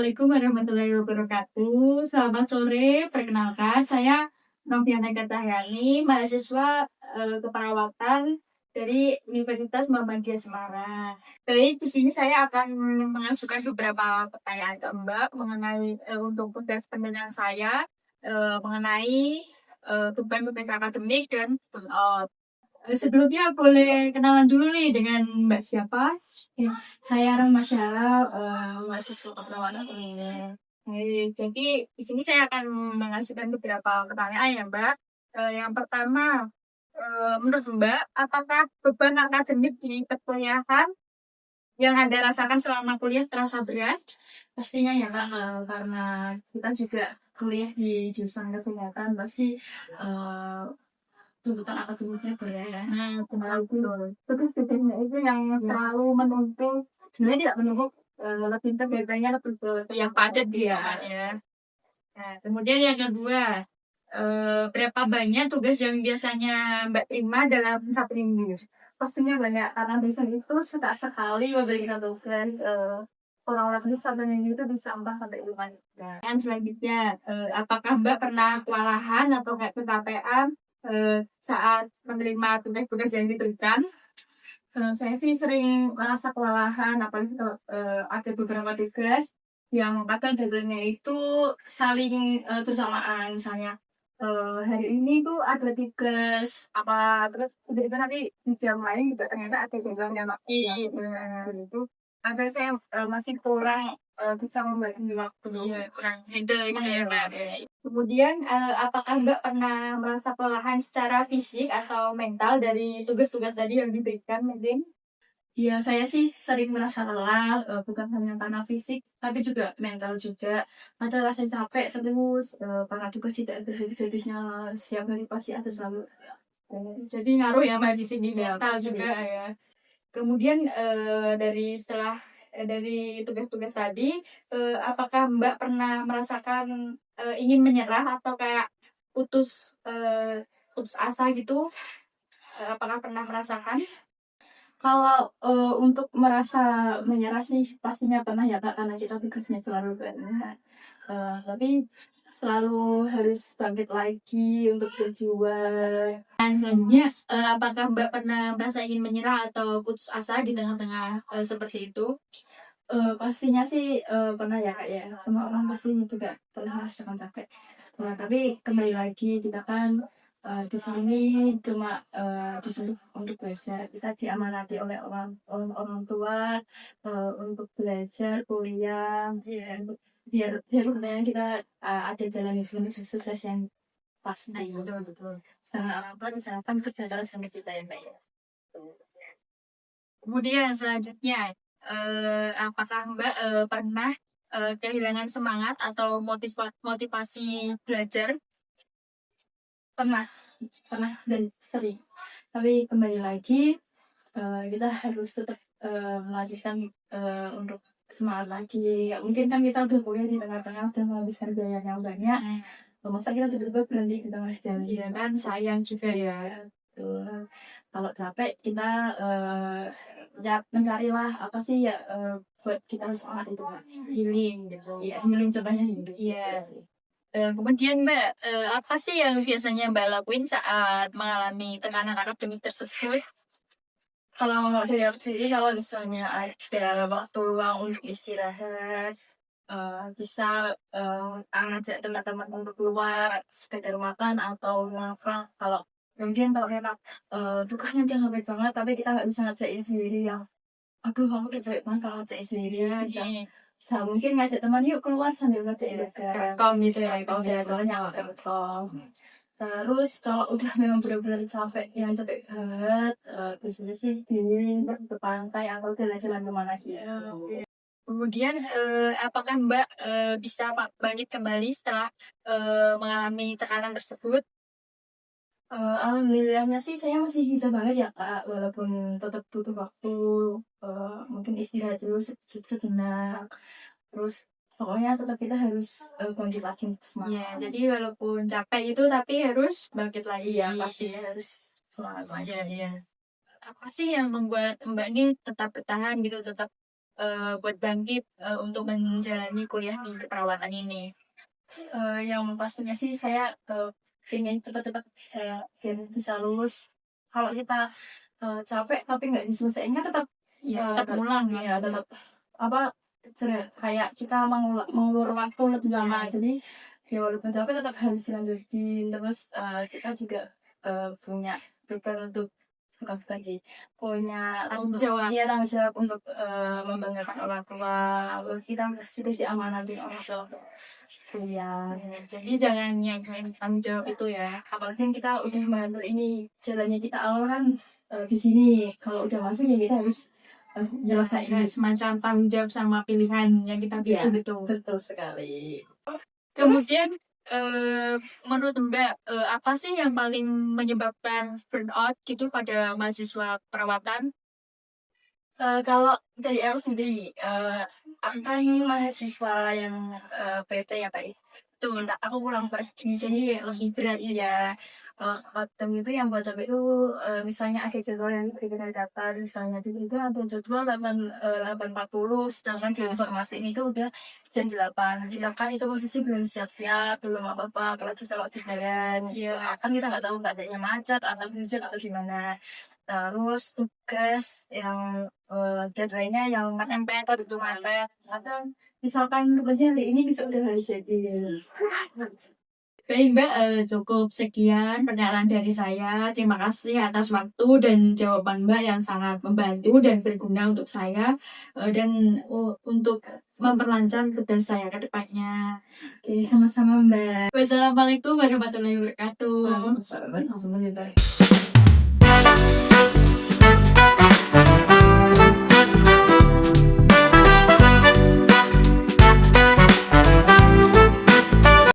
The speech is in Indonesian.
Assalamualaikum warahmatullahi wabarakatuh. Selamat sore, perkenalkan saya Noviana Gatahyani, mahasiswa keperawatan dari Universitas Muhammadiyah Semarang. Baik, di sini saya akan mengajukan beberapa pertanyaan ke Mbak mengenai untuk tugas penelitian saya mengenai beban-beban akademik dan burnout. Sebelumnya boleh kenalan dulu nih dengan Mbak siapa? Ya, saya Rahma Syara, mahasiswa keperawatan ini. Jadi di sini saya akan mengajukan beberapa pertanyaan ya Mbak. Yang pertama, menurut Mbak, apakah beban akademik di perkuliahan yang Anda rasakan selama kuliah terasa berat? Pastinya ya Kak, karena kita juga kuliah di jurusan kesehatan, pasti tuntutan akademiknya berat ya. Betul. Terus bedanya itu yang selalu menuntut, sebenarnya tidak menuntut lebih pintar bedanya lebih ke yang padat dia ya. Nah, kemudian yang kedua, berapa banyak tugas yang biasanya Mbak terima dalam satu minggu? Pastinya banyak, karena dosen itu suka sekali memberikan tugas, kurang lebih satu minggu itu bisa 4 sampai 5. Dan selanjutnya, apakah Mbak pernah kewalahan atau kayak kecapean saat menerima tugas-tugas yang diberikan? Saya sih sering merasa kewalahan, apalagi kalau ada beberapa tugas yang kadang deadline-nya itu saling bersamaan. Misalnya hari ini tuh ada tugas apa, terus udah itu nanti di jam lain juga ternyata ada deadline yang itu. Ada saya masih kurang bisa membagi waktu. Iya, kurang handle gitu ya Mbak. Kemudian Apakah Mbak pernah merasa kelelahan secara fisik atau mental dari tugas-tugas tadi yang diberikan mungkin? ya, saya sih sering merasa lelah, bukan hanya karena fisik, tapi juga mental juga. Ada rasa capek terus, karena tugas tidak ada habis-habisnya, setiap hari pasti ada selalu. Jadi ngaruh ya Mbak di sini Ya, mental pasti. juga ya. Kemudian dari tugas-tugas tadi, apakah Mbak pernah merasakan ingin menyerah atau kayak putus asa gitu? Apakah pernah merasakan? Kalau untuk merasa menyerah sih pastinya pernah ya Kak, karena kita tugasnya selalu banyak. Tapi selalu harus bangkit lagi untuk berjuang. Dan selanjutnya, apakah Mbak pernah merasa ingin menyerah atau putus asa di tengah-tengah seperti itu? Pastinya sih pernah ya Kak ya. Semua orang pasti juga pernah merasakan capek. Tapi kembali lagi kita kan di sini cuma disuruh untuk belajar. Kita diamanati oleh orang tua untuk belajar, kuliah, ya, biar kemudian kita ada jalan hidup menuju sukses yang pasti. Betul. Sama orang tua misalkan kerja keras sama kita ya Mbak ya. Kemudian selanjutnya, apakah Mbak pernah kehilangan semangat atau motivasi belajar? Pernah dan sering. Tapi kembali lagi kita harus tetap melanjutkan untuk semangat lagi. Ya, mungkin kan kita udah kuliah di tengah-tengah udah menghabiskan biaya yang banyak. Masa kita tiba-tiba berhenti di tengah jalan? Iya kan, sayang juga ya. Betul. Kalau capek kita mencarilah apa sih ya buat kita semangat itu Kak. Healing gitu. Iya, healing, contohnya healing. Iya. Kemudian Mbak, apa sih yang biasanya Mbak lakuin saat mengalami tekanan akademik tersebut? Kalau dari aku sendiri, kalau misalnya ada waktu luang untuk istirahat, bisa ngajak teman-teman untuk keluar, sekedar makan atau makan. Kalau mungkin kalau memang tugasnya udah nggak baik banget, tapi kita nggak bisa ngajakin sendiri yang, aduh kamu udah capek banget kalau ngajakin sendiri ya. Bisa mungkin ngajak teman yuk keluar sambil ngajakin Rekom gitu ya, soalnya rekom. Terus kalau udah memang benar-benar capek, yang capek banget, biasanya sih ke pantai atau jalan-jalan kemana gitu. Kemudian, apakah Mbak bisa bangkit kembali setelah mengalami tekanan tersebut? Alhamdulillahnya sih saya masih bisa banget ya Kak, walaupun tetap butuh waktu, mungkin istirahat dulu sejenak. Terus pokoknya tetap kita harus bangkit lagi untuk semangat. Iya, jadi walaupun capek itu tapi harus bangkit lagi. Iya, pastinya harus semangat lagi. Iya. Apa sih yang membuat Mbak ini tetap bertahan gitu, tetap buat bangkit untuk menjalani kuliah di keperawatan ini? Yang pastinya sih saya pengen cepet-cepet biar bisa lulus. Kalau kita capek tapi nggak diselesainya tetap Tetap ngulang ya tetap apa kayak kita mengulur waktu lebih lama. Jadi ya walaupun capek tetap harus dilanjutin. Terus kita juga punya beban untuk bukan sih punya Tanggung jawab. iya tanggung jawab untuk membanggakan orang tua. Terus kita sudah diamanatin orang tua untuk kuliah. Jadi jangan nyangkain tanggung jawab itu ya. Apalagi kita udah mengambil ini jalannya kita awal kan di sini. Kalau udah masuk ya kita harus nyelesain. Ada semacam tanggung jawab sama pilihan yang kita Iya, pilih itu. betul sekali. Kemudian menurut Mbak apa sih yang paling menyebabkan burnout gitu pada mahasiswa perawatan? Kalau dari aku sendiri, aku kan ini mahasiswa yang PT ya Pak. Tuh, aku pulang pergi jadi lebih berat ya. Waktu itu yang buat capek itu misalnya akhir jadwal yang kita dapat misalnya itu juga ada jadwal 8.40 sedangkan di informasi ini tuh udah jam 8. Kita kan itu posisi belum siap-siap, belum apa-apa, kalau di jalan ya kan kita nggak tahu keadaannya macet atau hujan atau gimana. Terus tugas yang deadline-nya yang mepet itu mepet. Kadang misalkan tugasnya hari ini besok udah harus jadi. Baik Mbak, cukup sekian pernyataan dari saya. Terima kasih atas waktu dan jawaban Mbak yang sangat membantu dan berguna untuk saya dan untuk memperlancar tugas saya ke depannya. Oke, sama-sama Mbak. Wassalamualaikum warahmatullahi wabarakatuh. Waalaikumsalam warahmatullahi wabarakatuh.